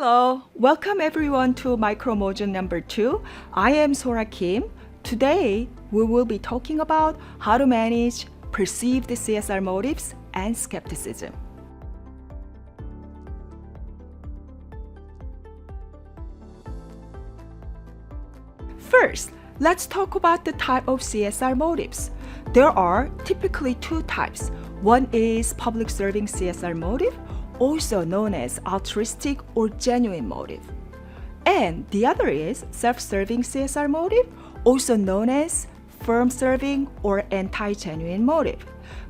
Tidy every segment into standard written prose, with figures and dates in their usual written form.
Hello, welcome everyone to micro module number 2. I am 𝗀𝗲𝗰. Today, we will be talking about how to manage perceived CSR motives and skepticism. First, let's talk about the type of CSR motives. There are typically two types. One is public serving CSR motive, also known as altruistic or genuine motive. And the other is self-serving CSR motive, also known as firm-serving or anti-genuine motive.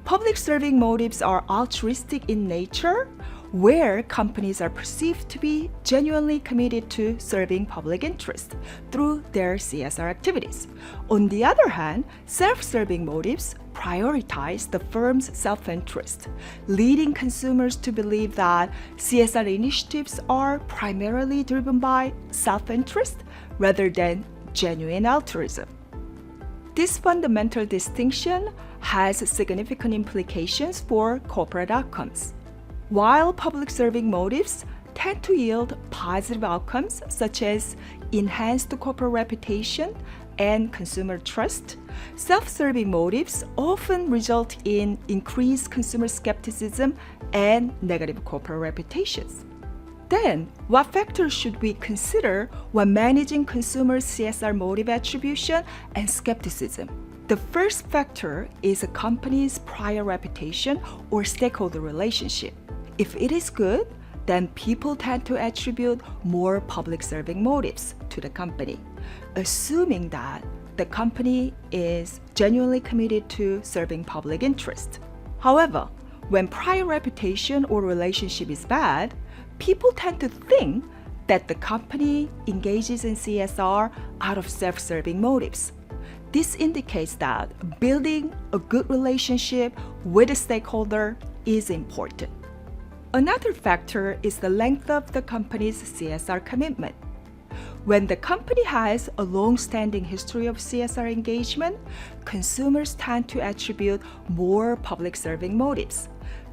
Public serving motives are altruistic in nature, where companies are perceived to be genuinely committed to serving public interest through their CSR activities. On the other hand, self-serving motives prioritize the firm's self-interest, leading consumers to believe that CSR initiatives are primarily driven by self-interest rather than genuine altruism. This fundamental distinction has significant implications for corporate outcomes. While public serving motives tend to yield positive outcomes such as enhanced corporate reputation and consumer trust, self-serving motives often result in increased consumer skepticism and negative corporate reputations. Then, what factors should we consider when managing consumers' CSR motive attribution and skepticism? The first factor is a company's prior reputation or stakeholder relationship. If it is good, then people tend to attribute more public serving motives to the company, assuming that the company is genuinely committed to serving public interest. However, when prior reputation or relationship is bad, people tend to think that the company engages in CSR out of self-serving motives. This indicates that building a good relationship with a stakeholder is important. Another factor is the length of the company's CSR commitment. When the company has a long-standing history of CSR engagement, consumers tend to attribute more public-serving motives,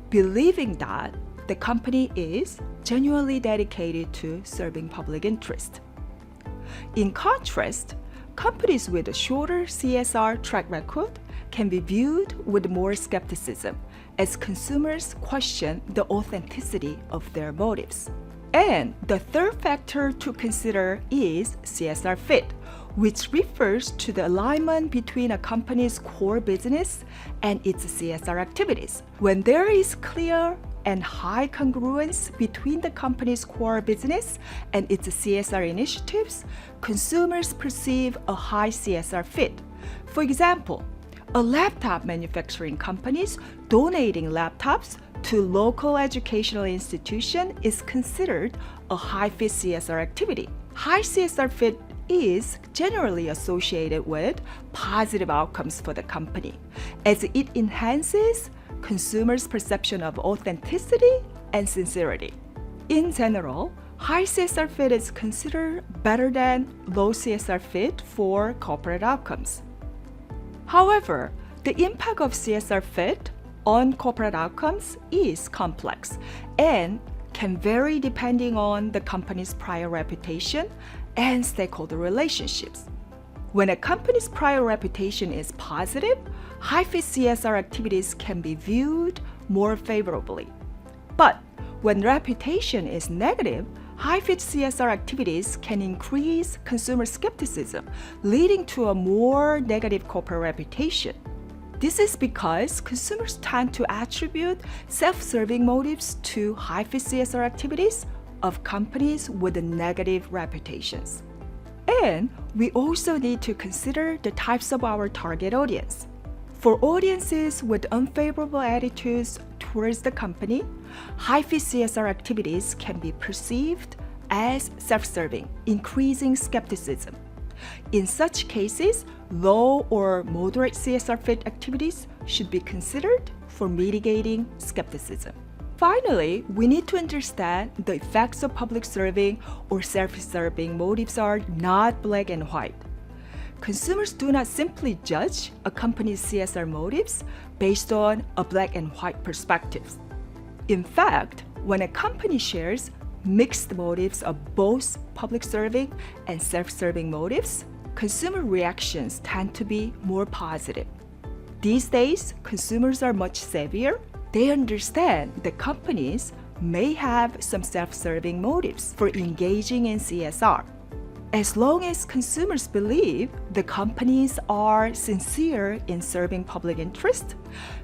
believing that the company is genuinely dedicated to serving public interest. In contrast, companies with a shorter CSR track record can be viewed with more skepticism as consumers question the authenticity of their motives. And the third factor to consider is CSR fit, which refers to the alignment between a company's core business and its CSR activities. When there is clear and high congruence between the company's core business and its CSR initiatives, consumers perceive a high CSR fit. For example, a laptop manufacturing company's donating laptops to local educational institution is considered a high-fit CSR activity. High CSR fit is generally associated with positive outcomes for the company, as it enhances consumers' perception of authenticity and sincerity. In general, high CSR fit is considered better than low CSR fit for corporate outcomes. However, the impact of CSR fit on corporate outcomes is complex and can vary depending on the company's prior reputation and stakeholder relationships. When a company's prior reputation is positive, high-fit CSR activities can be viewed more favorably. But when reputation is negative, high-fit CSR activities can increase consumer skepticism, leading to a more negative corporate reputation. This is because consumers tend to attribute self-serving motives to high-fit CSR activities of companies with negative reputations. And we also need to consider the types of our target audience. For audiences with unfavorable attitudes towards the company, high-fit CSR activities can be perceived as self-serving, increasing skepticism. In such cases, low or moderate CSR fit activities should be considered for mitigating skepticism. Finally, we need to understand the effects of public serving or self-serving motives are not black and white. Consumers do not simply judge a company's CSR motives based on a black and white perspective. In fact, when a company shares mixed motives of both public serving and self-serving motives, consumer reactions tend to be more positive. These days, consumers are much savvier. They understand that companies may have some self-serving motives for engaging in CSR. As long as consumers believe the companies are sincere in serving public interest,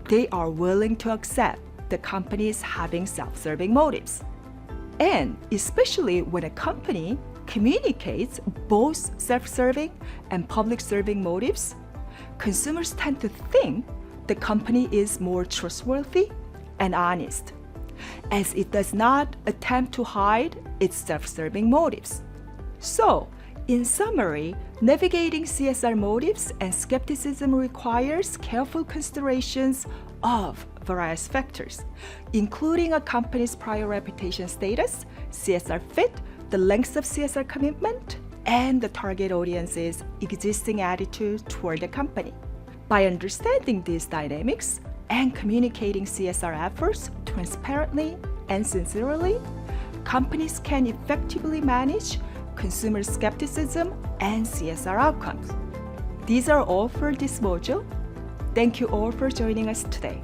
they are willing to accept the companies having self-serving motives. And especially when a company communicates both self-serving and public-serving motives, consumers tend to think the company is more trustworthy and honest, as it does not attempt to hide its self-serving motives. So, in summary, navigating CSR motives and skepticism requires careful considerations of various factors, including a company's prior reputation status, CSR fit, the length of CSR commitment, and the target audience's existing attitude toward the company. By understanding these dynamics and communicating CSR efforts transparently and sincerely, companies can effectively manage consumer skepticism and CSR outcomes. These are all for this module. Thank you all for joining us today.